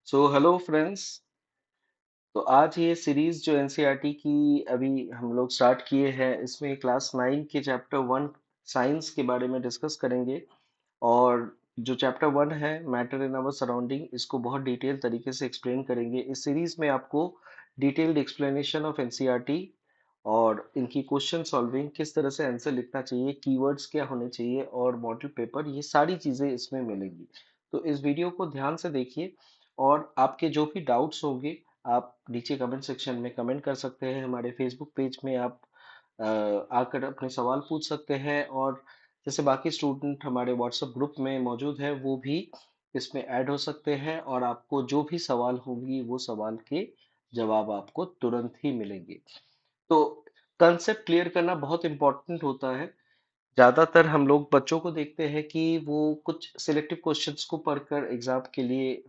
So hello friends. तो आज ये सीरीज जो एनसीईआरटी की अभी हम लोग स्टार्ट किए हैं, इसमें क्लास 9 के चैप्टर 1 साइंस के बारे में डिस्कस करेंगे। और जो चैप्टर 1 है मैटर इन आवर सराउंडिंग, इसको बहुत डिटेल तरीके से एक्सप्लेन करेंगे। इस सीरीज में आपको डिटेल्ड एक्सप्लेनेशन ऑफ एनसीईआरटी और इनकी क्वेश्चन सॉल्विंग, किस तरह से आंसर लिखना चाहिए, कीवर्ड्स क्या होने चाहिए और मॉडल पेपर, ये सारी चीजें इसमें मिलेंगी। तो इस वीडियो को ध्यान से देखिए और आपके जो भी डाउट्स होंगे आप नीचे कमेंट सेक्शन में कमेंट कर सकते हैं। हमारे फेसबुक पेज में आप आकर अपने सवाल पूछ सकते हैं, और जैसे बाकी स्टूडेंट हमारे व्हाट्सएप ग्रुप में मौजूद है वो भी इसमें ऐड हो सकते हैं, और आपको जो भी सवाल होंगी वो सवाल के जवाब आपको तुरंत ही मिलेंगे। तो कंसेप्ट क्लियर करना बहुत इंपॉर्टेंट होता है। ज्यादातर हम लोग बच्चों को देखते हैं कि वो कुछ सिलेक्टिव क्वेश्चंस को पढ़कर एग्जाम के लिए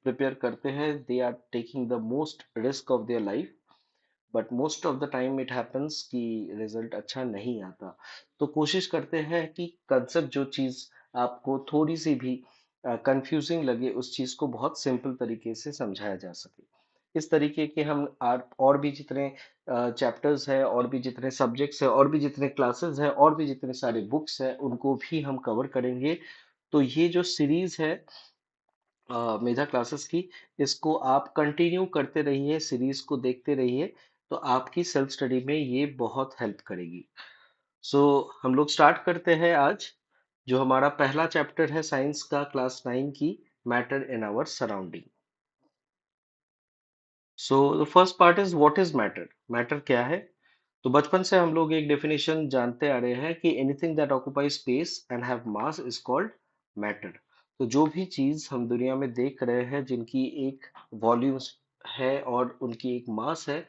प्रिपेयर करते हैं। They are taking the most risk of their life, but most of the time it happens कि रिजल्ट अच्छा नहीं आता। तो कोशिश करते हैं कि कंसेप्ट, जो चीज आपको थोड़ी सी भी कंफ्यूजिंग लगे, उस चीज को बहुत सिंपल तरीके से समझाया जा सके। इस तरीके के हम और भी जितने चैप्टर्स है, और भी जितने सब्जेक्ट्स है, और भी जितने क्लासेस है, और भी जितने सारे बुक्स है, उनको भी हम कवर करेंगे। तो ये जो सीरीज है मेधा क्लासेस की, इसको आप कंटिन्यू करते रहिए, सीरीज को देखते रहिए, तो आपकी सेल्फ स्टडी में ये बहुत हेल्प करेगी। सो हम लोग स्टार्ट करते हैं आज। जो हमारा पहला चैप्टर है साइंस का, क्लास 9 की, matter in our surrounding. So the first part is what is matter. Matter क्या है? तो बचपन से हम लोग एक डेफिनेशन जानते आ रहे हैं कि anything that occupy space and have mass is called matter. तो जो भी चीज हम दुनिया में देख रहे हैं, जिनकी एक वॉल्यूम्स है और उनकी एक मास है,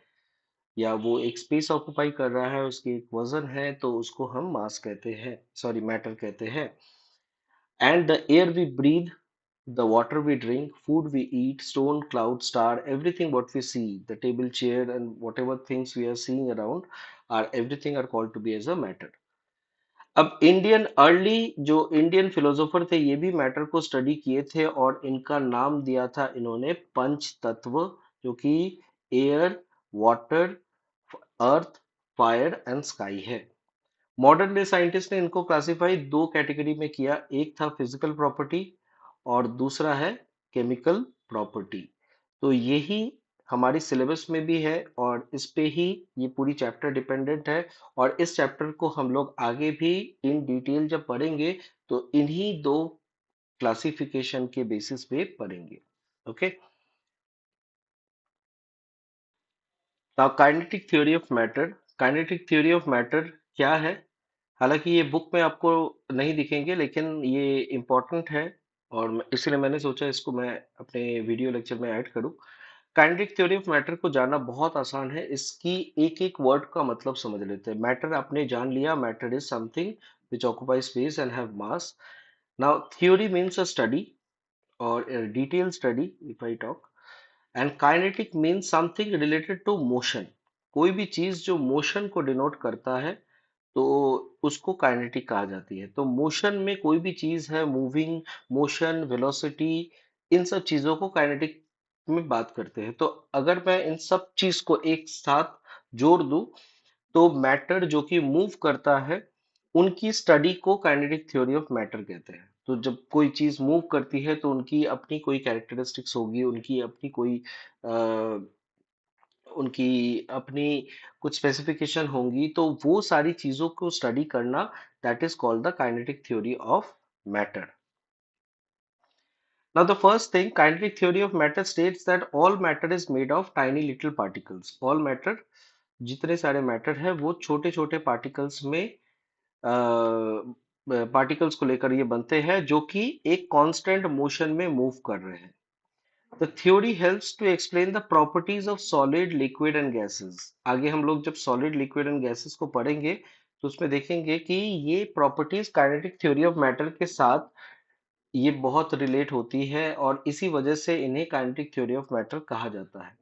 या वो एक स्पेस ऑक्यूपाई कर रहा है, उसकी एक वजन है, तो उसको हम मास कहते हैं, सॉरी मैटर कहते हैं। And the air we breathe, the water we drink, food we eat, stone, cloud, star, everything what we see, the table, chair, and whatever things we are seeing around, are everything are called to be as a matter. अब जो Indian philosopher थे, ये भी matter को study किए थे, और इनका नाम दिया था इन्होंने पंच तत्व, जो कि air, water, earth, fire and sky है। मॉडर्न डे साइंटिस्ट ने इनको क्लासिफाई दो कैटेगरी में किया। एक था फिजिकल प्रॉपर्टी और दूसरा है केमिकल प्रॉपर्टी। तो यही हमारी सिलेबस में भी है, और इस पे ही ये पूरी चैप्टर डिपेंडेंट है। और इस चैप्टर को हम लोग आगे भी इन डिटेल जब पढ़ेंगे, तो इन्हीं दो क्लासिफिकेशन के बेसिस पे पढ़ेंगे। Okay. Now kinetic theory of matter. Kinetic theory of matter क्या है? हालांकि ये बुक में आपको नहीं दिखेंगे, लेकिन ये इम्पोर्टेंट है, और इसीलिए मैंने सोचा इसको मैं अपने वीडियो लेक्चर में ऐड करूं। काइनेटिक थ्योरी ऑफ मैटर को जानना बहुत आसान है। इसकी एक एक वर्ड का मतलब समझ लेते हैं। मैटर आपने जान लिया, matter is something which occupy space and have mass. Now theory means a study और detail study, if I talk. And kinetic means something related to motion. कोई भी चीज जो मोशन को डिनोट करता है, तो उसको काइनेटिक कहा जाती है। तो मोशन में कोई भी चीज है, मूविंग, मोशन, वेलोसिटी, इन सब चीजों को काइनेटिक में बात करते हैं। तो अगर मैं इन सब चीज को एक साथ जोड़ दूं, तो मैटर जो कि मूव करता है, उनकी स्टडी को काइनेटिक थ्योरी ऑफ मैटर कहते हैं। तो जब कोई चीज मूव करती है, तो उनकी अपनी कोई कैरेक्टरिस्टिक्स होगी, उनकी अपनी कोई उनकी अपनी कुछ स्पेसिफिकेशन होंगी, तो वो सारी चीजों को स्टडी करना, that is called the kinetic theory of matter. Now, the first thing, kinetic theory of matter states that all matter is made of tiny little particles. All matter, जितने सारे मैटर है, वो छोटे छोटे पार्टिकल्स में particles को लेकर ये बनते हैं, जो कि एक कांस्टेंट मोशन में मूव कर रहे हैं। The theory helps to explain the properties of solid, liquid and gases. आगे हम लोग जब सॉलिड, लिक्विड एंड गैसेस को पढ़ेंगे, तो उसमें देखेंगे कि ये properties kinetic theory of matter के साथ ये बहुत रिलेट होती है, और इसी वजह से इन्हें काइनेटिक थ्योरी ऑफ मैटर कहा जाता है।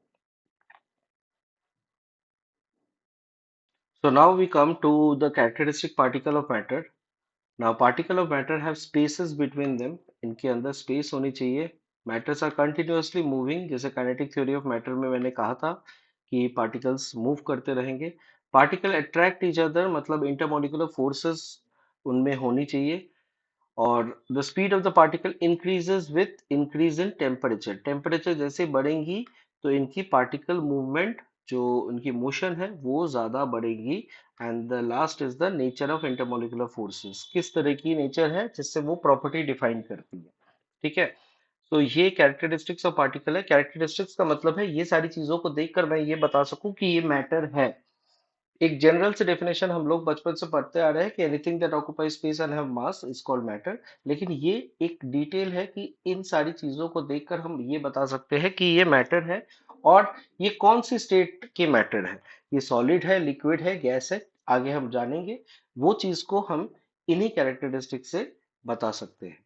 So now we come to the characteristic particle of matter. Now particle of matter have spaces between them. इनके अंदर स्पेस होनी चाहिए। मैटर्स आर कंटिन्यूअसली मूविंग, जैसे काइनेटिक थ्योरी ऑफ मैटर में मैंने कहा था कि पार्टिकल्स मूव करते रहेंगे। पार्टिकल अट्रैक्ट ईच अदर, मतलब इंटरमॉलिक्यूलर फोर्सेस उनमें होनी चाहिए। और the speed of the particle increases with increase in temperature, temperature जैसे बढ़ेंगी तो इनकी पार्टिकल मूवमेंट, जो इनकी मोशन है वो ज्यादा बढ़ेगी। And the last is the nature of intermolecular forces, किस तरह की नेचर है जिससे वो प्रॉपर्टी डिफाइन करती है। ठीक है, तो ये कैरेक्टरिस्टिक्स ऑफ पार्टिकल है। कैरेक्टरिस्टिक्स का मतलब है ये सारी चीजों को देखकर मैं ये बता सकूं कि ये मैटर है। एक जनरल से डेफिनेशन हम लोग बचपन से पढ़ते आ रहे हैं कि anything that occupy space and have mass is called matter. लेकिन ये एक डिटेल है कि इन सारी चीजों को देखकर हम ये बता सकते हैं कि ये मैटर है। और ये कौन सी स्टेट के मैटर है, ये सॉलिड है, लिक्विड है, गैस है, आगे हम जानेंगे। वो चीज को हम इन्हीं कैरेक्टरिस्टिक से बता सकते हैं।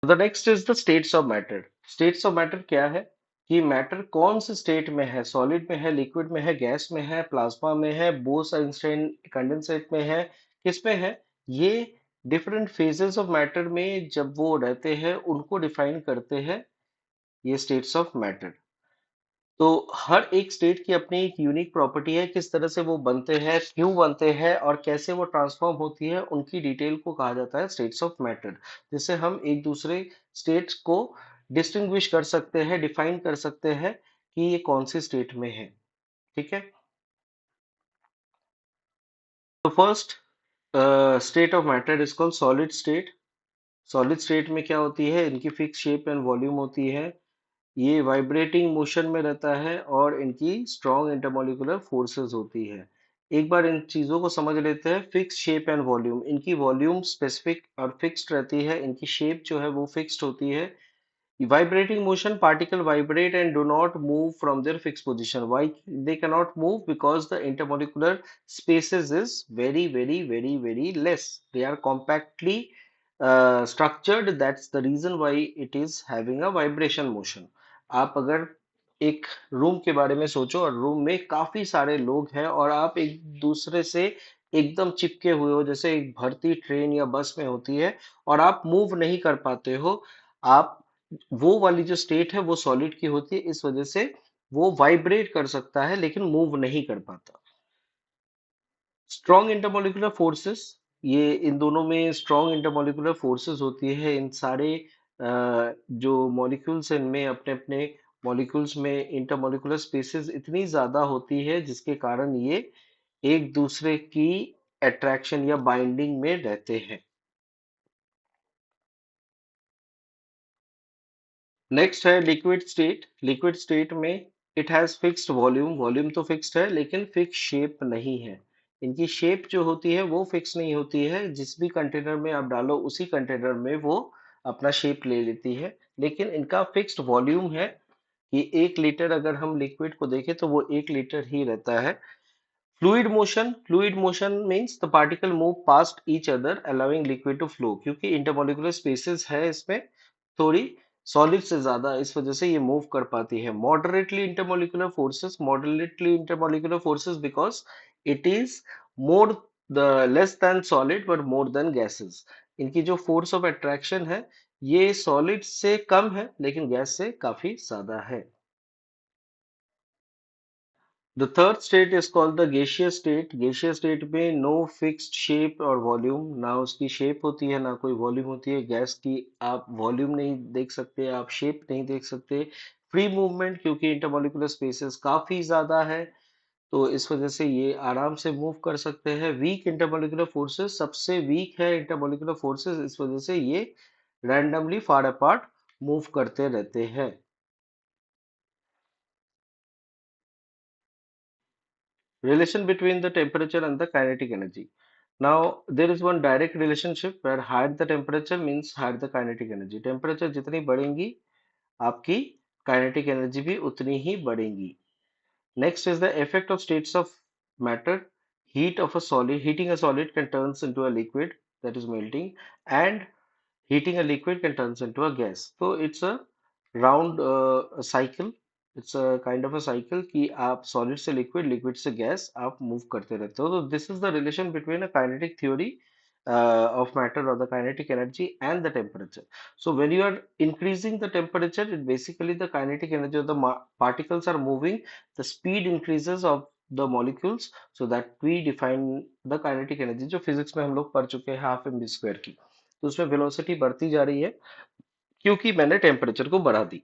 The next is the states of matter. States of matter क्या है, कि मैटर कौन से स्टेट में है, सॉलिड में है, लिक्विड में है, गैस में है, प्लाज्मा में है, बोस आइंस्टाइन कंडेंसेट में है, किस में है। ये डिफरेंट फेजेस ऑफ मैटर में जब वो रहते हैं उनको डिफाइन करते हैं ये स्टेट्स ऑफ मैटर। तो हर एक स्टेट की अपनी एक यूनिक प्रॉपर्टी है, किस तरह से वो बनते हैं, क्यों बनते हैं और कैसे वो ट्रांसफॉर्म होती है, उनकी डिटेल को कहा जाता है स्टेट्स ऑफ मैटर। जिससे हम एक दूसरे स्टेट्स को डिस्टिंग्विश कर सकते हैं, डिफाइन कर सकते हैं कि ये कौन सी स्टेट में है। ठीक है, तो first state of matter is called solid state. Solid state में क्या होती है, इनकी फिक्स शेप एंड वॉल्यूम होती है, ये वाइब्रेटिंग मोशन में रहता है और इनकी स्ट्रॉन्ग इंटरमोलिकुलर फोर्सेस होती है। एक बार इन चीजों को समझ लेते हैं, फिक्स शेप एंड वॉल्यूम, इनकी वॉल्यूम स्पेसिफिक और फिक्स्ड रहती है, इनकी शेप जो है वो फिक्स्ड होती है। Vibrating motion, particle vibrate and do not move from their fixed position. Why they cannot move? Because the intermolecular spaces is very less. They are compactly structured. That's the reason why it is having a vibration motion. आप अगर एक room के बारे में सोचो और room में काफी सारे लोग हैं और आप एक दूसरे से एकदम चिपके हुए हो, जैसे एक भरती ट्रेन या बस में होती है, और आप मूव नहीं कर पाते हो, आप वो वाली जो स्टेट है वो सॉलिड की होती है, इस वजह से वो वाइब्रेट कर सकता है लेकिन मूव नहीं कर पाता। स्ट्रॉन्ग इंटरमोलिकुलर फोर्सेस, ये इन दोनों में स्ट्रॉन्ग इंटरमोलिकुलर फोर्सेस होती है। इन सारे जो मॉलिक्यूल्स हैं इनमें अपने अपने मॉलिक्यूल्स में इंटरमोलिकुलर स्पेसेस इतनी ज्यादा होती है जिसके कारण ये एक दूसरे की अट्रैक्शन या बाइंडिंग में रहते हैं। नेक्स्ट है लिक्विड स्टेट। लिक्विड स्टेट में it has fixed volume, volume तो फिक्स्ड है लेकिन फिक्स शेप नहीं है। इनकी शेप जो होती है वो फिक्स नहीं होती है, जिस भी कंटेनर में आप डालो उसी कंटेनर में वो अपना शेप ले लेती है, लेकिन इनका फिक्स्ड वॉल्यूम है। कि 1 लीटर अगर हम लिक्विड को देखें तो वो 1 लीटर ही रहता है। Fluid motion means the particle move past each other allowing liquid to flow, क्योंकि इंटरमोलिकुलर स्पेसेस है इसमें थोड़ी सॉलिड से ज्यादा, इस वजह से ये मूव कर पाती है। Moderately intermolecular forces because it is more the less than solid but more than gases. इनकी जो फोर्स ऑफ अट्रैक्शन है ये सॉलिड से कम है लेकिन गैस से काफी ज्यादा है। The third state is called the gaseous state. Gaseous state में no fixed shape और volume, ना उसकी shape होती है ना कोई volume होती है। गैस की आप volume नहीं देख सकते, आप shape नहीं देख सकते। फ्री मूवमेंट, क्योंकि इंटरमोलिकुलर स्पेसेस काफी ज्यादा है तो इस वजह से ये आराम से मूव कर सकते हैं। वीक इंटरमोलिकुलर फोर्सेस, सबसे वीक है इंटरमोलिकुलर फोर्सेस, इस वजह से ये रैंडमली फार अपार्ट मूव करते रहते हैं। Relation between the temperature and the kinetic energy. Now, there is one direct relationship where higher the temperature means higher the kinetic energy. Temperature जितनी बढ़ेंगी आपकी kinetic energy भी उतनी ही बढ़ेंगी। Next is the effect of states of matter. Heating a solid can turns into a liquid, that is melting, and heating a liquid can turns into a gas. So it's a round cycle. It's a kind of a cycle कि आप solid से liquid, liquid से gas आप move करते रहते हो। तो this is the relation between a kinetic theory of matter or the kinetic energy and the temperature. So when you are increasing the temperature, it basically the kinetic energy of the particles are moving, the speed increases of the molecules, so that we define the kinetic energy जो physics में हम लोग पढ़ चुके हैं half M B square की। तो उसमें वेलोसिटी बढ़ती जा रही है क्योंकि मैंने टेम्परेचर को बढ़ा दी।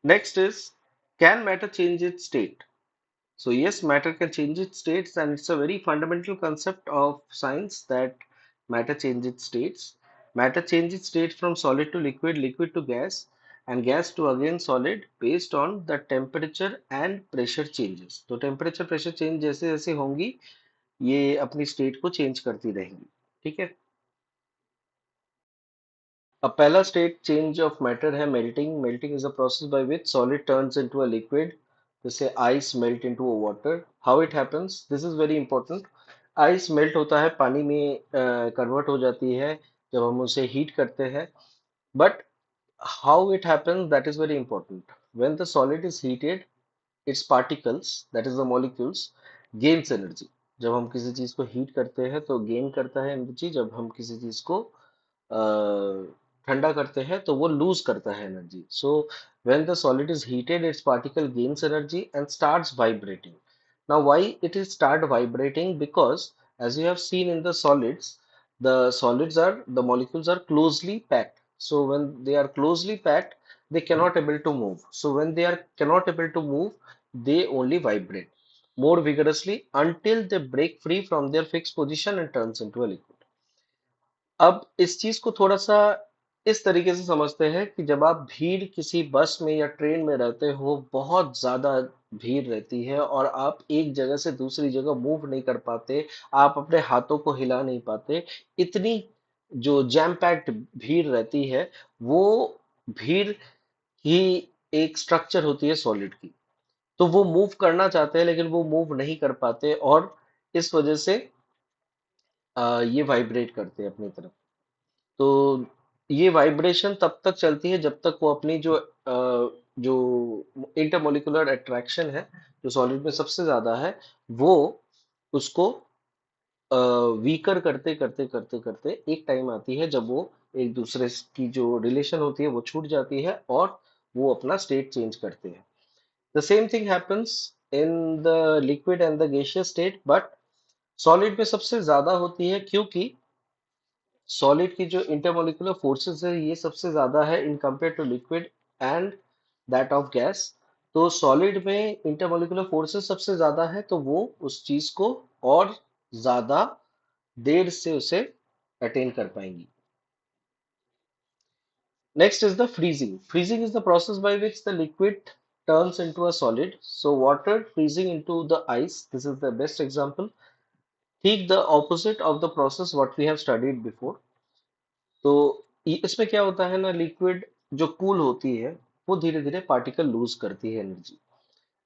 Next is, can matter change its state? So yes, matter can change its states, and it's a very fundamental concept of science that matter changes its states. Matter changes state from solid to liquid, liquid to gas, and gas to again solid based on the temperature and pressure changes. तो temperature pressure change जैसे जैसे होंगी ये अपनी state को change करती रहेंगी। ठीक है। अब पहला state change of matter है melting. Melting is a process by which solid turns into a liquid. जैसे ice melt into a water. How it happens? This is very important. Ice melt होता है, पानी में कन्वर्ट हो जाती है जब हम उसे हीट करते हैं। But how it happens, that is very important. When the solid is heated, it's particles, that is the molecules, gains energy. जब हम किसी चीज को हीट करते हैं तो गेन करता है एनर्जी, जब हम किसी चीज को ठंडा करते हैं तो वो लूज करता है energy. So when the solid is heated, it's particle gains energy and starts vibrating. Now, why it is start vibrating? Because as you have seen in the molecules are closely packed. So when they are closely packed, they cannot able to move. So when they are cannot able to move, they only vibrate more vigorously until they break free from their fixed position and turns into a liquid. अब इस चीज को थोड़ा सा इस तरीके से समझते हैं कि जब आप भीड़ किसी बस में या ट्रेन में रहते हो, बहुत ज्यादा भीड़ रहती है और आप एक जगह से दूसरी जगह मूव नहीं कर पाते, आप अपने हाथों को हिला नहीं पाते, इतनी जो जैम पैक्ड भीड़ रहती है, वो भीड़ ही एक स्ट्रक्चर होती है सॉलिड की। तो वो मूव करना चाहते हैं लेकिन वो मूव नहीं कर पाते, और इस वजह से ये वाइब्रेट करते हैं अपनी तरफ। तो ये वाइब्रेशन तब तक चलती है जब तक वो अपनी जो इंटरमोलिकुलर अट्रैक्शन है, जो सॉलिड में सबसे ज्यादा है, वो उसको वीकर करते करते करते करते एक टाइम आती है जब वो एक दूसरे की जो रिलेशन होती है वो छूट जाती है और वो अपना स्टेट चेंज करते हैं। The same thing happens in the liquid and the gaseous state, but solid में सबसे ज्यादा होती है क्योंकि सॉलिड की जो इंटरमोलिकुलर फोर्सेस है ये सबसे ज्यादा है in compare to liquid and that of gas. तो सॉलिड में इंटरमोलिकुलर फोर्सेस सबसे ज्यादा है, तो वो उस चीज को और ज्यादा देर से उसे अटेन कर पाएंगी। Next is the freezing. Freezing is the process by which the liquid turns into a solid. So water freezing into the ice, this is the best example. ठीक the opposite of the process what we have studied before. तो इसमें क्या होता है ना, liquid जो cool होती है वो धीरे धीरे पार्टिकल लूज करती है एनर्जी।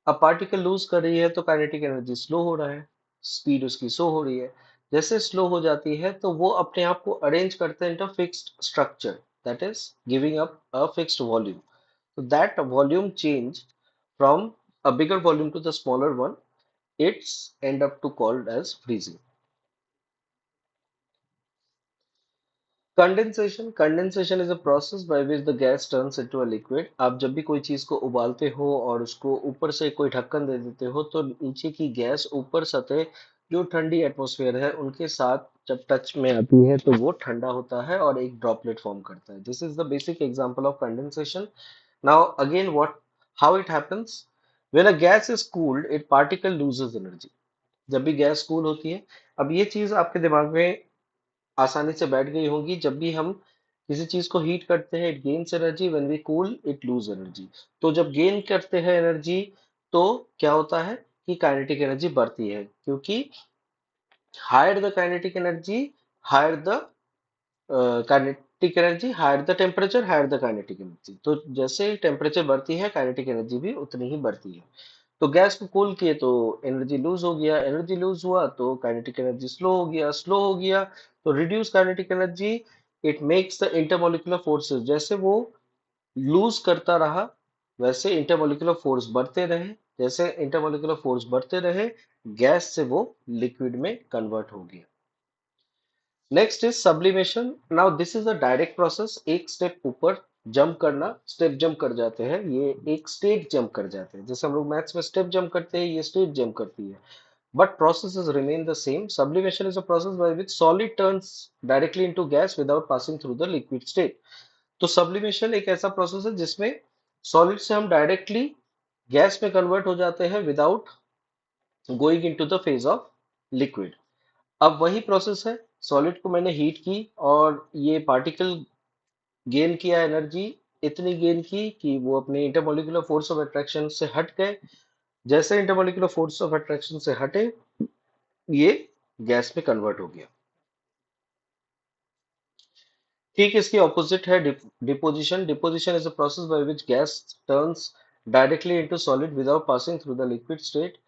अब पार्टिकल लूज कर रही है तो काइनेटिक एनर्जी स्लो हो रहा है, स्पीड उसकी स्लो हो रही है। जैसे स्लो हो जाती है तो वो अपने आप को अरेंज करते हैं into fixed structure, that is giving up a fixed volume. तो that volume change from a bigger volume to the smaller one, it's end up to called as freezing. Condensation is a process by which the gas turns into a liquid. आप जब भी कोई चीज को उबालते हो और उसको ऊपर से कोई ढक्कन दे देते हो तो नीचे की गैस ऊपर सतह जो ठंडी एटमॉस्फेयर है उनके साथ जब टच में आती है तो वो ठंडा होता है और एक ड्रॉपलेट फॉर्म करता है। This is the basic example of condensation. Now again what, how it happens? When a gas is cooled, it particle loses energy. जब भी गैस कूल होती है, अब ये चीज आपके दिमाग में आसानी से बैठ गई होंगी, जब भी हम किसी चीज को हीट करते हैं it gains energy, when we cool it lose energy. तो जब गेन करते हैं एनर्जी तो क्या होता है कि काइनेटिक एनर्जी बढ़ती है, क्योंकि higher the kinetic energy, higher the kinetic energy, higher the temperature, higher the kinetic energy. तो जैसे टेम्परेचर बढ़ती है काइनेटिक एनर्जी भी उतनी ही बढ़ती है। तो गैस को कूल किए तो एनर्जी लूज हो गया, एनर्जी लूज हुआ तो काइनेटिक एनर्जी स्लो हो गया, स्लो हो गया तो reduce kinetic energy. It makes the intermolecular forces, जैसे वो लूज करता रहा वैसे इंटरमोलिकुलर फोर्स बढ़ते रहे, जैसे इंटरमोलिकुलर फोर्स बढ़ते रहे, गैस से वो लिक्विड में कन्वर्ट हो गया। Next is sublimation. Now this is a direct process, एक स्टेप ऊपर जंप करना, स्टेप जंप कर जाते हैं, ये एक स्टेट जंप कर जाते हैं। जैसे हम लोग मैथ्स में स्टेप जंप करते हैं, ये स्टेट जंप करती है, but processes remain the same. Sublimation is a process by which solid turns directly into gas without passing through the liquid state. तो sublimation एक ऐसा प्रोसेस है जिसमें सॉलिड से हम डायरेक्टली गैस में कन्वर्ट हो जाते हैं without going into the phase of liquid. अब वही प्रोसेस है, सॉलिड को मैंने हीट की और ये पार्टिकल गेन किया एनर्जी, इतनी गेन की कि वो अपने इंटरमोलिकुलर फोर्स ऑफ अट्रैक्शन से हट गए। जैसे इंटरमोलिकुलर फोर्स ऑफ अट्रैक्शन से हटे, ये गैस में कन्वर्ट हो गया। ठीक इसकी ऑपोजिट है deposition. Deposition is a process by which gas turns directly into solid without passing through the liquid state.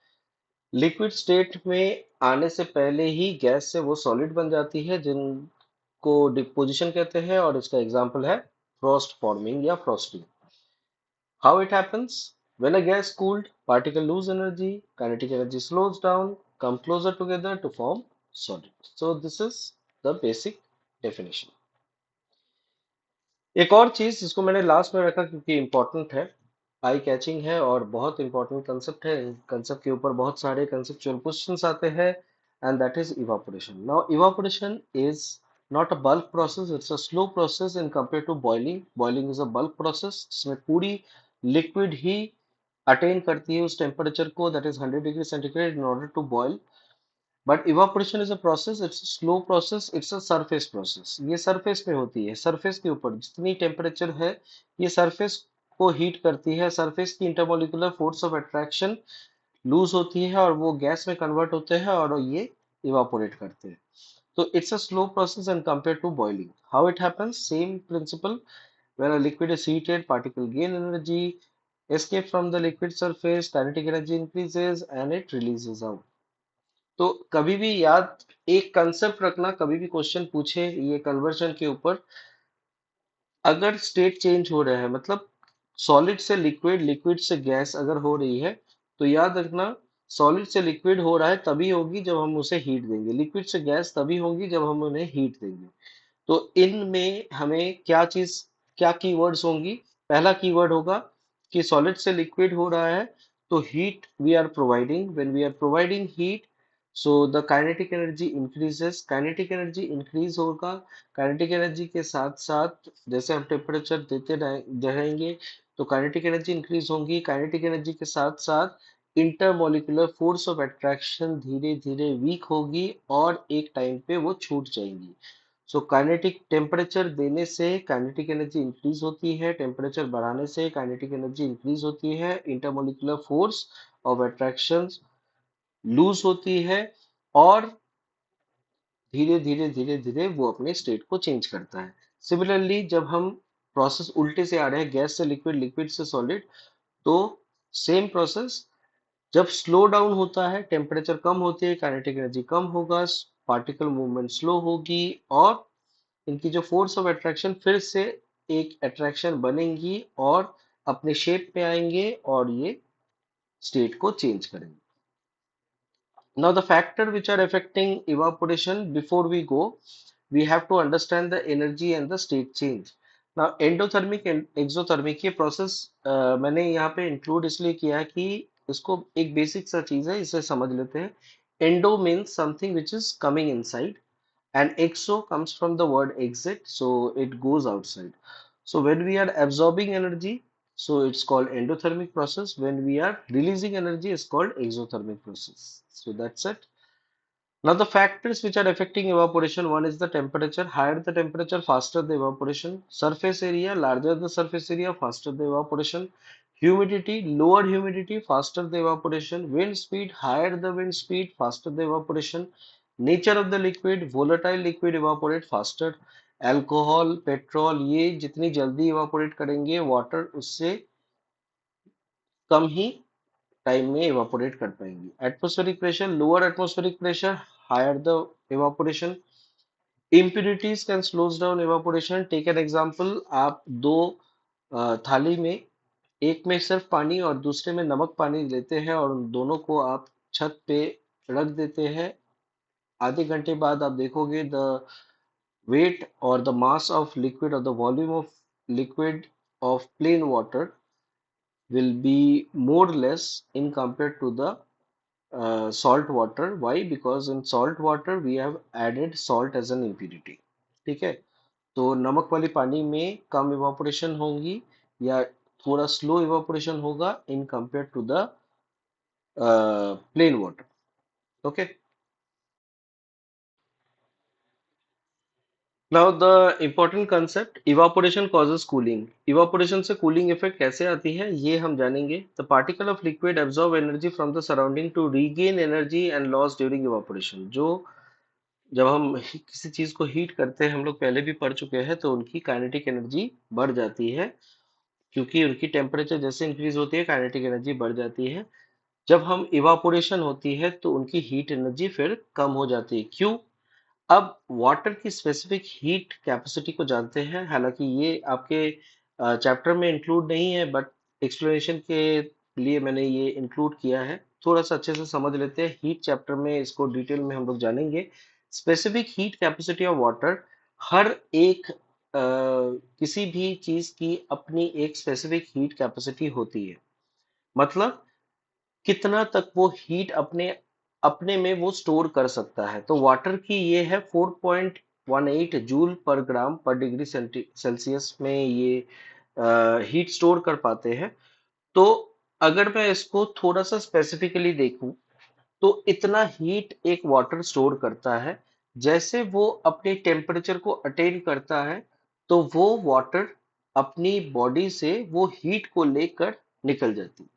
Liquid state में आने से पहले ही गैस से वो सॉलिड बन जाती है, जिनको डिपोजिशन कहते हैं, और इसका एग्जांपल है फ्रॉस्ट फॉर्मिंग या frosting. How it happens? When a gas cooled, particle lose energy, kinetic energy slows down, come closer together to form solid. So this is the basic definition. एक और चीज जिसको मैंने लास्ट में रखा क्योंकि इंपॉर्टेंट है, आई कैचिंग है और बहुत इंपॉर्टेंट कंसेप्ट है, कंसेप्ट के ऊपर बहुत सारे कंसेप्चुअल क्वेश्चंस आते हैं, and that is evaporation. Now evaporation is not a bulk process, it's a slow process in compare to boiling. Boiling is a bulk process जिसमें पूरी लिक्विड ही अटेन करती है उस टेम्परेचर को, that is 100 degree centigrade in order to boil. But evaporation is a process, it's slow process, it's a surface process. ये surface पे होती है, सरफेस के ऊपर जितनी टेम्परेचर है, ये सरफेस को हीट करती है, सरफेस की intermolecular force of attraction loose होती है और वो गैस में कन्वर्ट होते हैं और ये इवापोरेट करते हैं। तो it's a slow process and compare to boiling. How it happens? Same principle. When a liquid is heated, particle gain energy, escape from the liquid surface, kinetic energy increases and it releases out। तो कभी भी याद, एक concept रखना, कभी भी question पूछे ये कन्वर्जन के ऊपर, अगर स्टेट चेंज हो रहा है, मतलब सॉलिड से लिक्विड, लिक्विड से गैस अगर हो रही है, तो याद रखना सॉलिड से लिक्विड हो रहा है तभी होगी जब हम उसे हीट देंगे, लिक्विड से गैस तभी होगी जब हम उन्हें हीट देंगे। तो इनमें हमें क्या चीज, क्या कीवर्ड्स होंगी? पहला कीवर्ड होगा कि सॉलिड से लिक्विड हो रहा है, तो heat we are providing, when we are providing heat, so the kinetic energy increases. Kinetic energy increase होगा, काइनेटिक एनर्जी के साथ साथ जैसे हम टेम्परेचर देते रहेंगे तो काइनेटिक एनर्जी इंक्रीज होगी। काइनेटिक एनर्जी के साथ साथ इंटरमोलिकुलर फोर्स ऑफ अट्रैक्शन धीरे धीरे वीक होगी और एक टाइम पे वो छूट जाएंगी। सो काइनेटिक टेम्परेचर देने से काइनेटिक एनर्जी इंक्रीज होती है, टेम्परेचर बढ़ाने से काइनेटिक एनर्जी इंक्रीज होती है, intermolecular force of attraction loose होती है और धीरे धीरे धीरे धीरे वो अपने स्टेट को चेंज करता है। सिमिलरली जब हम प्रोसेस उल्टे से आ रहे हैं, गैस से लिक्विड, लिक्विड से सॉलिड, तो सेम प्रोसेस, जब स्लो डाउन होता है, टेम्परेचर कम होती है, काइनेटिक एनर्जी कम होगा, पार्टिकल मूवमेंट स्लो होगी और इनकी जो फोर्स ऑफ अट्रैक्शन फिर से एक अट्रैक्शन बनेंगी और अपने शेप में आएंगे और ये स्टेट को चेंज करेंगे। Now, the factor which are affecting evaporation, before we go, we have to understand the energy and the state change. Now, endothermic and exothermic ये प्रोसेस मैंने यहाँ पे इंक्लूड इसलिए किया है कि इसको एक बेसिक सा चीज है, इसे समझ लेते हैं। Endo means something which is coming inside, and exo comes from the word exit, so it goes outside. So when we are absorbing energy, so it's called endothermic process. When we are releasing energy, it's called exothermic process. So that's it. Now the factors which are affecting evaporation, one is the temperature. Higher the temperature, faster the evaporation. Surface area, larger the surface area, faster the evaporation. Humidity, lower humidity, faster the evaporation. Wind speed, higher the wind speed, faster the evaporation. Nature of the liquid, volatile liquid evaporate faster. Alcohol, petrol, ये जितनी जल्दी evaporate करेंगे, water उससे कम ही time में evaporate कर पाएंगे। Atmospheric pressure, lower atmospheric pressure, higher the evaporation. impurities can slows down evaporation. Take an example, आप दो थाली में एक में सिर्फ पानी और दूसरे में नमक पानी लेते हैं और उन दोनों को आप छत पे रख देते हैं। आधे घंटे बाद आप देखोगे the weight or the mass of liquid or the volume of liquid of plain water will be more less in compared to the salt water. Why? Because in salt water we have added salt as an impurity. ठीक है, तो नमक वाली पानी में कम evaporation होगी या थोड़ा स्लो इवापोरेशन होगा in compare to the plain water. Okay, now the important concept, evaporation causes cooling. इवापोरेशन से कूलिंग इफेक्ट कैसे आती है ये हम जानेंगे। The particle of liquid absorb energy from the surrounding to regain energy and loss during evaporation. जो जब हम किसी चीज को हीट करते हैं, हम लोग पहले भी पढ़ चुके हैं, तो उनकी काइनेटिक एनर्जी बढ़ जाती है क्योंकि उनकी टेम्परेचर जैसे इंक्रीज होती है काइनेटिक एनर्जी बढ़ जाती है। जब हम इवापोरेशन होती है तो उनकी हीट एनर्जी फिर कम हो जाती है। क्यों? अब वाटर की स्पेसिफिक हीट कैपेसिटी को जानते हैं, हालांकि ये आपके चैप्टर में इंक्लूड नहीं है, बट एक्सप्लेनेशन के लिए मैंने ये इंक्लूड किया है। थोड़ा सा अच्छे से समझ लेते हैं, हीट चैप्टर में इसको डिटेल में हम लोग जानेंगे। Specific heat capacity of water, हर एक किसी भी चीज की अपनी एक स्पेसिफिक हीट कैपेसिटी होती है। मतलब कितना तक वो हीट अपने अपने में वो स्टोर कर सकता है। तो वाटर की ये है 4.18 जूल पर ग्राम पर डिग्री सेल्सियस में ये हीट स्टोर कर पाते हैं। तो अगर मैं इसको थोड़ा सा स्पेसिफिकली देखूं तो इतना हीट एक वाटर स्टोर करता है। जैसे वो अपने टेम्परेचर को अटेन करता है तो वो वाटर अपनी बॉडी से वो हीट को लेकर निकल जाती है।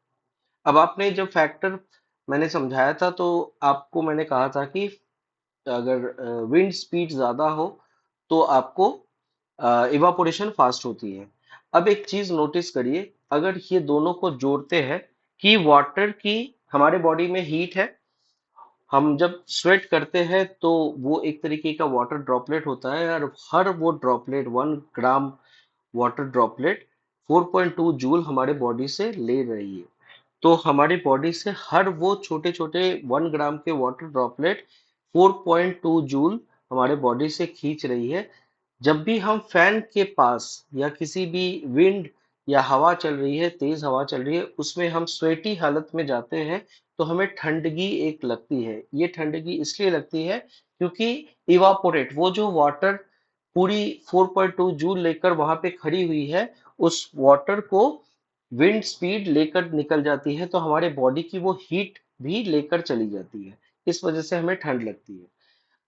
अब आपने जब फैक्टर मैंने समझाया था तो आपको मैंने कहा था कि अगर विंड स्पीड ज्यादा हो तो आपको इवापोरेशन फास्ट होती है। अब एक चीज नोटिस करिए, अगर ये दोनों को जोड़ते हैं कि वाटर की हमारे बॉडी में हीट है, हम जब स्वेट करते हैं तो वो एक तरीके का वाटर ड्रॉपलेट होता है और हर वो droplet 1 gram water droplet 4.2 joule हमारे बॉडी से ले रही है। तो हमारी बॉडी से हर वो छोटे छोटे 1 ग्राम के वाटर ड्रॉपलेट 4.2 जूल हमारे बॉडी से खींच रही है। जब भी हम फैन के पास या किसी भी विंड या हवा चल रही है, तेज हवा चल रही है, उसमें हम स्वेटी हालत में जाते हैं तो हमें ठंडगी एक लगती है। ये ठंडगी इसलिए लगती है क्योंकि इवापोरेट वो जो वाटर पूरी 4.2 जूल लेकर वहां पे खड़ी हुई है, उस वाटर को विंड स्पीड लेकर निकल जाती है तो हमारे बॉडी की वो हीट भी लेकर चली जाती है। इस वजह से हमें ठंड लगती है।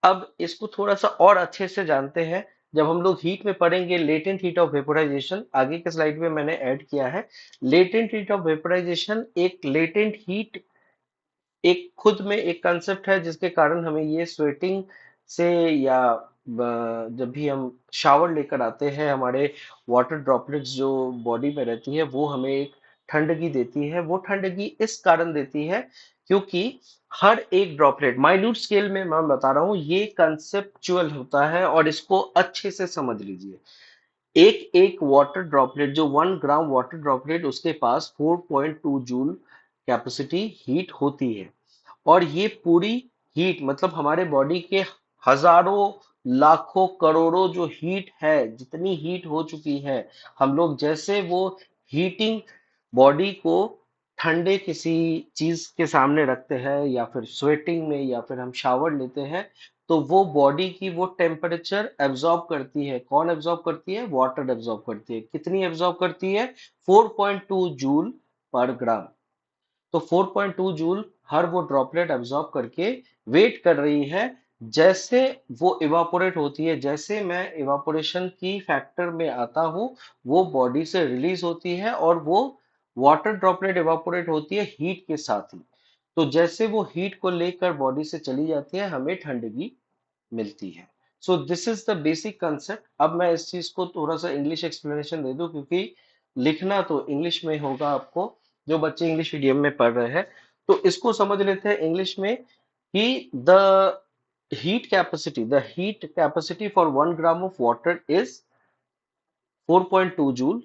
अब इसको थोड़ा सा और अच्छे से जानते हैं जब हम लोग हीट में पढ़ेंगे। लेटेंट हीट ऑफ वेपोराइजेशन आगे के स्लाइड में मैंने ऐड किया है। लेटेंट हीट ऑफ वेपोराइजेशन एक लेटेंट हीट एक खुद में एक कंसेप्ट है जिसके कारण हमें ये स्वेटिंग से या जब भी हम शावर लेकर आते हैं, हमारे वाटर ड्रॉपलेट्स जो बॉडी में रहती है वो हमें एक ठंडगी देती है। वो ठंडगी इस कारण देती है क्योंकि हर एक ड्रॉपलेट माइन्यूट स्केल में मैं बता रहा हूँ, ये कंसेप्चुअल होता है और इसको अच्छे से समझ लीजिए। एक एक वाटर ड्रॉपलेट जो 1 ग्राम वाटर ड्रॉपलेट उसके पास 4.2 जूल कैपेसिटी हीट होती है। और ये पूरी हीट मतलब हमारे बॉडी के हजारों लाखों करोड़ों जो हीट है, जितनी हीट हो चुकी है, हम लोग जैसे वो हीटिंग बॉडी को ठंडे किसी चीज के सामने रखते हैं या फिर स्वेटिंग में या फिर हम शावर लेते हैं, तो वो बॉडी की वो टेम्परेचर एब्जॉर्ब करती है। कौन एब्जॉर्ब करती है? वाटर एब्जॉर्ब करती है। कितनी एब्जॉर्ब करती है? 4.2 जूल पर ग्राम। तो 4.2 जूल हर वो ड्रॉपलेट एब्जॉर्ब करके वेट कर रही है। जैसे वो इवापोरेट होती है, जैसे मैं इवापोरेशन की फैक्टर में आता हूँ, वो बॉडी से रिलीज होती है और वो वाटर ड्रॉपलेट इवापोरेट होती है हीट के साथ ही। तो जैसे वो हीट को लेकर बॉडी से चली जाती है, हमें ठंडगी मिलती है। सो this is the basic concept. अब मैं इस चीज को थोड़ा सा इंग्लिश एक्सप्लेनेशन दे दूं क्योंकि लिखना तो इंग्लिश में होगा आपको, जो बच्चे इंग्लिश मीडियम में पढ़ रहे हैं। तो इसको समझ लेते हैं इंग्लिश में कि the heat capacity for 1 gram of water is 4.2 joule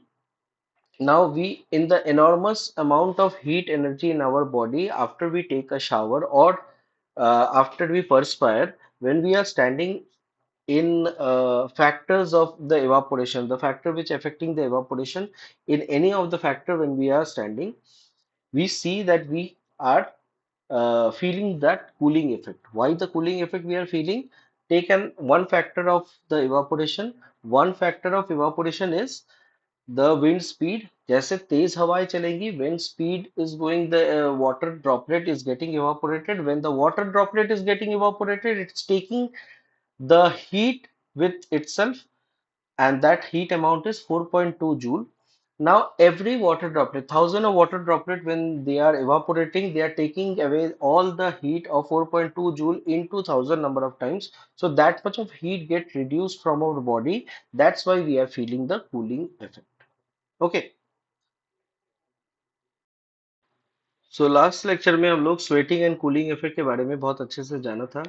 Now we, in the enormous amount of heat energy in our body after we take a shower or after we perspire, when we are standing in factors of the evaporation, the factor which affecting the evaporation in any of the factor when we are standing, we see that we are feeling that cooling effect. Why the cooling effect we are feeling? Take an one factor of the evaporation. One factor of evaporation is the wind speed. जैसे तेज हवाएं चलेंगी, wind speed is going, the water droplet is getting evaporated. When the water droplet is getting evaporated, it's taking the heat with itself, and that heat amount is 4.2 joule. Now every water droplet, thousand of water droplet, when they are evaporating, they are taking away all the heat of 4.2 joule into thousand number of times. So that much of heat get reduced from our body. That's why we are feeling the cooling effect. Okay. So last lecture में हम लोग sweating and cooling effect के बारे में बहुत अच्छे से जाना था।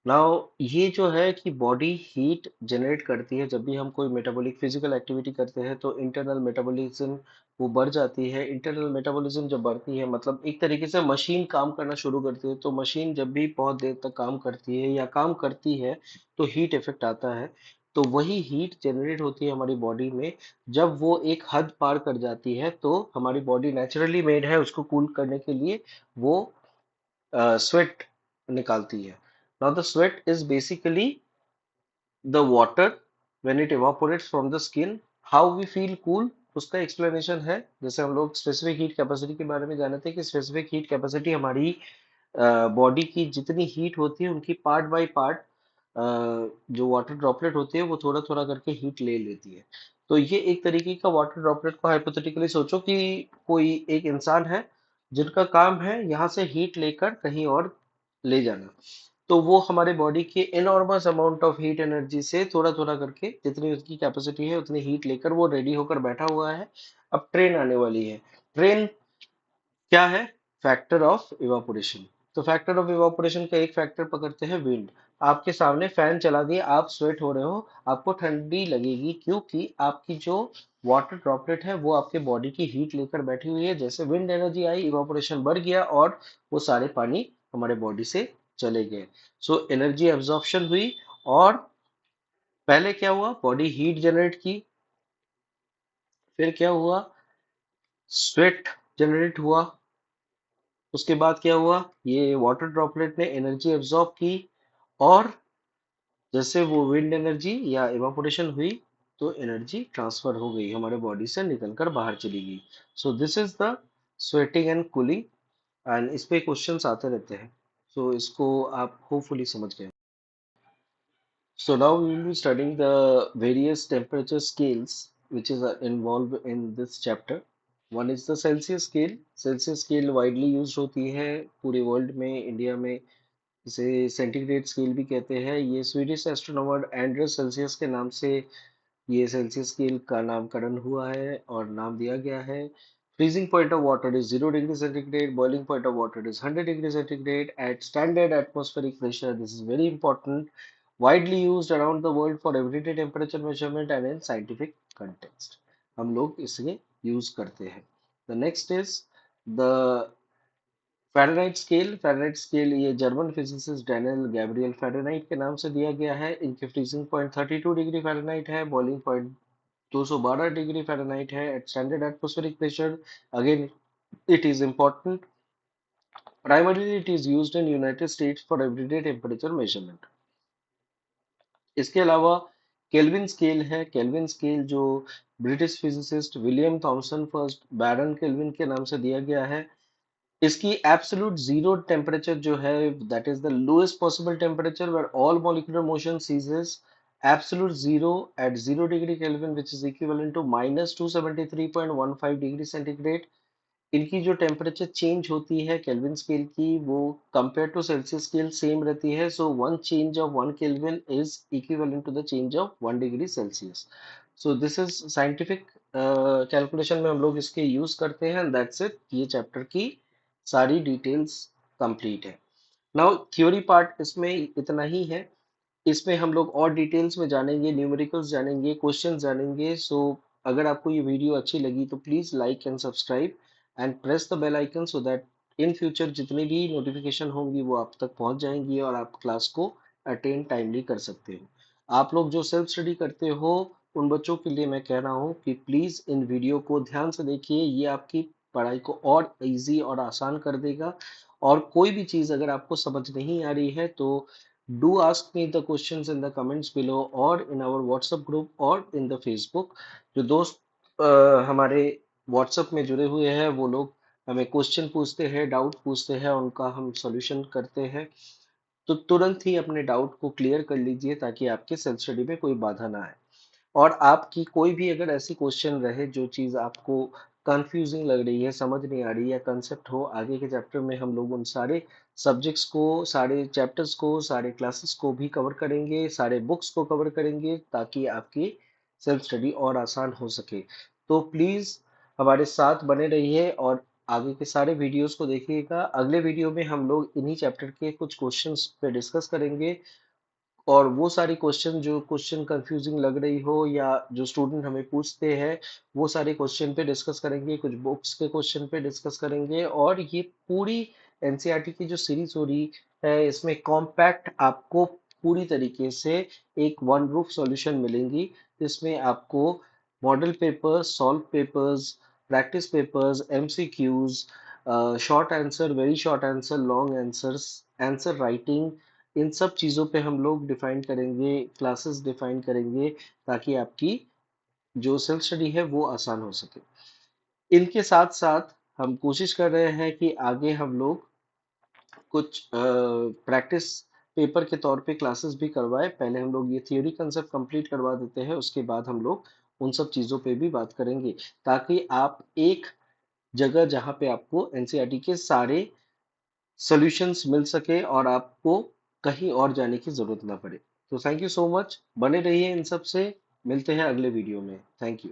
नाउ ये जो है कि बॉडी हीट जनरेट करती है जब भी हम कोई मेटाबॉलिक फिजिकल एक्टिविटी करते हैं, तो इंटरनल मेटाबॉलिज्म वो बढ़ जाती है। इंटरनल मेटाबॉलिज्म जब बढ़ती है मतलब एक तरीके से मशीन काम करना शुरू करती है। तो मशीन जब भी बहुत देर तक काम करती है या काम करती है तो हीट इफेक्ट आता है। तो वही हीट जनरेट होती है हमारी बॉडी में। जब वो एक हद पार कर जाती है तो हमारी बॉडी नेचुरली मेड है उसको कूल करने के लिए, वो स्वेट निकालती है। Now the sweat is basically the water when it evaporates from the skin. How we feel cool, उसका एक्सप्लेनेशन है। जैसे हम लोग स्पेसिफिक हीट कैपेसिटी के बारे में जाने थे कि स्पेसिफिक हीट कैपेसिटी हमारी बॉडी की जितनी हीट होती है उनकी पार्ट बाय पार्ट जो वाटर ड्रॉपलेट होती है वो थोड़ा थोड़ा करके हीट ले लेती है। तो ये एक तरीके का वाटर ड्रॉपलेट को हाइपोथेटिकली सोचो कि कोई एक इंसान है जिनका काम है यहाँ से हीट लेकर कहीं और ले जाना। तो वो हमारे बॉडी के इनऑर्मस अमाउंट ऑफ हीट एनर्जी से थोड़ा थोड़ा करके जितनी उसकी कैपेसिटी है उतनी हीट लेकर वो रेडी होकर बैठा हुआ है। अब ट्रेन आने वाली है। ट्रेन क्या है? Factor of evaporation. तो फैक्टर ऑफ इवापोरेशन का एक फैक्टर पकड़ते हैं विंड। आपके सामने फैन चला दिया, आप स्वेट हो रहे हो, आपको ठंडी लगेगी क्योंकि आपकी जो वाटर ड्रॉपलेट है वो आपके बॉडी की हीट लेकर बैठी हुई है। जैसे विंड एनर्जी आई, इवापोरेशन बढ़ गया और वो सारे पानी हमारे बॉडी से चले गए। सो एनर्जी एब्जॉर्प्शन हुई। और पहले क्या हुआ? बॉडी हीट जनरेट की। फिर क्या हुआ? स्वेट जनरेट हुआ। उसके बाद क्या हुआ? ये वाटर ड्रॉपलेट ने एनर्जी एब्जॉर्ब की और जैसे वो विंड एनर्जी या इवापोरेशन हुई तो एनर्जी ट्रांसफर हो गई, हमारे बॉडी से निकलकर बाहर चली गई। सो this is the sweating and cooling. And इस पे क्वेश्चंस आते रहते हैं। सो इसको आप होपफुली समझ गए। So now we will be studying the various temperature scales which is involved in this chapter. One is the Celsius scale. Celsius scale widely used होती है पूरे वर्ल्ड में, इंडिया में इसे सेंटीग्रेड स्केल भी कहते हैं। ये स्वीडिश एस्ट्रोनॉमर एंड्रस सेल्सियस के नाम से ये सेल्सियस स्केल का नामकरण हुआ है और नाम दिया गया है। Freezing point of water is 0 degree centigrade, boiling point of water is 100 degree centigrade at standard atmospheric pressure. This is very important, widely used around the world for everyday temperature measurement and in scientific context. हम लोग इसे use करते हैं। The next is the Fahrenheit scale ये German physicist Daniel Gabriel Fahrenheit के नाम से दिया गया है। इनकी फ्रीजिंग पॉइंट 32 डिग्री फ़ारेनहाइट है, बॉइलिंग पॉइंट 212 डिग्री फ़ारेनहाइट है at standard atmospheric pressure. Again it is important. Primarily it is used in United States for everyday temperature measurement. इसके अलावा केल्विन स्केल है। केल्विन स्केल जो British physicist William Thomson first Baron Kelvin के नाम से दिया गया है। इसकी एब्सोल्यूट जीरो टेम्परेचर जो है, that is the lowest possible temperature where all molecular motion ceases. Absolute zero at 0 degree Kelvin which is equivalent to -273.15 degree centigrade. इनकी जो टेम्परेचर चेंज होती है केल्विन स्केल की वो compare to Celsius scale same रहती है। So one change of 1 Kelvin is equivalent to the change of 1 degree Celsius. So this is scientific calculation में हम लोग इसके यूज करते हैं। दैट्स इट, ये चैप्टर की सारी डिटेल्स कंप्लीट है। नाउ थ्योरी पार्ट इसमें इतना ही है। इसमें हम लोग और डिटेल्स में जानेंगे, न्यूमेरिकल्स जानेंगे, क्वेश्चन जानेंगे। सो अगर आपको ये वीडियो अच्छी लगी तो please like and subscribe and press the bell icon so that in future जितनी भी नोटिफिकेशन होंगी वो आप तक पहुंच जाएंगी और आप क्लास को अटेंड टाइमली कर सकते हो। आप लोग जो सेल्फ स्टडी करते हो उन बच्चों के लिए मैं कह रहा हूँ कि प्लीज इन वीडियो को ध्यान से देखिए, ये आपकी पढ़ाई को और इजी और आसान कर देगा। और कोई भी चीज अगर आपको समझ नहीं आ रही है तो do ask me the questions in the comments below और इन आवर व्हाट्सएप ग्रुप और इन द फेसबुक। जो दोस्त हमारे व्हाट्सएप में जुड़े हुए हैं वो लोग हमें क्वेश्चन पूछते हैं, डाउट पूछते हैं, उनका हम सॉल्यूशन करते हैं। तो तुरंत ही अपने डाउट को क्लियर कर लीजिए ताकि आपके सेल्फ स्टडी में कोई बाधा ना आए। और आपकी कोई भी अगर ऐसी क्वेश्चन रहे जो चीज़ आपको कंफ्यूजिंग लग रही है, समझ नहीं आ रही, या कंसेप्ट हो, आगे के चैप्टर में हम लोग उन सारे सब्जेक्ट्स को, सारे चैप्टर्स को, सारे क्लासेस को भी कवर करेंगे, सारे बुक्स को कवर करेंगे ताकि आपकी सेल्फ स्टडी और आसान हो सके। तो प्लीज़ हमारे साथ बने रहिए और आगे के सारे वीडियोस को देखिएगा। अगले वीडियो में हम लोग इन्हीं चैप्टर के कुछ क्वेश्चंस पे डिस्कस करेंगे और वो सारी क्वेश्चन जो क्वेश्चन कंफ्यूजिंग लग रही हो या जो स्टूडेंट हमें पूछते हैं वो सारे क्वेश्चन पे डिस्कस करेंगे, कुछ बुक्स के क्वेश्चन पे डिस्कस करेंगे। और ये पूरी एनसीईआरटी की जो सीरीज हो रही है इसमें कॉम्पैक्ट आपको पूरी तरीके से एक वन रूफ सॉल्यूशन मिलेंगी, जिसमें आपको model papers, solve papers, practice papers, MCQs, short answer, very short answer, long answers, answer writing, इन सब चीज़ों पे हम लोग डिफाइन करेंगे, क्लासेस डिफाइन करेंगे ताकि आपकी जो सेल्फ स्टडी है वो आसान हो सके। इनके साथ साथ हम कोशिश कर रहे हैं कि आगे हम लोग कुछ प्रैक्टिस पेपर के तौर पे क्लासेस भी करवाएं। पहले हम लोग ये थियोरी कंसेप्ट कंप्लीट करवा देते हैं, उसके बाद हम लोग उन सब चीज़ों पे भी बात करेंगे ताकि आप एक जगह जहाँ पे आपको एनसीईआरटी के सारे सॉल्यूशंस मिल सके और आपको कहीं और जाने की जरूरत ना पड़े। तो थैंक यू सो मच, बने रहिए इन सब से। मिलते हैं अगले वीडियो में। Thank you.